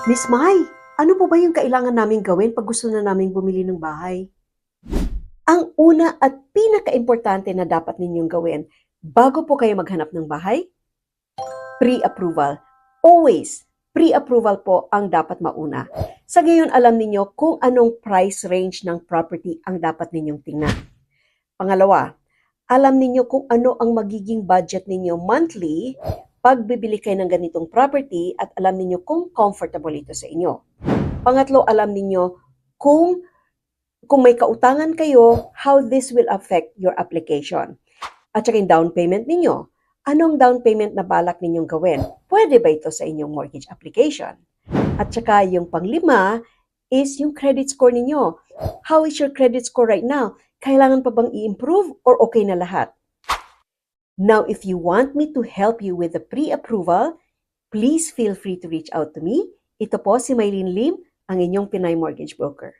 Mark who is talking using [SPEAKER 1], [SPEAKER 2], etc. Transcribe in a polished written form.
[SPEAKER 1] Miss Mai, ano po ba yung kailangan naming gawin pag gusto na naming bumili ng bahay? Ang una at pinakaimportante na dapat ninyong gawin bago po kayo maghanap ng bahay, pre-approval. Always, pre-approval po ang dapat mauna. Sa gayon, alam ninyo kung anong price range ng property ang dapat ninyong tingnan. Pangalawa, alam ninyo kung ano ang magiging budget ninyo monthly pag bibili kayo ng ganitong property at alam ninyo kung comfortable ito sa inyo. Pangatlo, alam ninyo kung may kautangan kayo, how this will affect your application. At saka yung down payment ninyo. Anong down payment na balak ninyong gawin? Pwede ba ito sa inyong mortgage application? At saka yung panglima is yung credit score ninyo. How is your credit score right now? Kailangan pa bang i-improve or okay na lahat? Now, if you want me to help you with the pre-approval, please feel free to reach out to me. Ito po si Mylene Lim, ang inyong Pinay Mortgage Broker.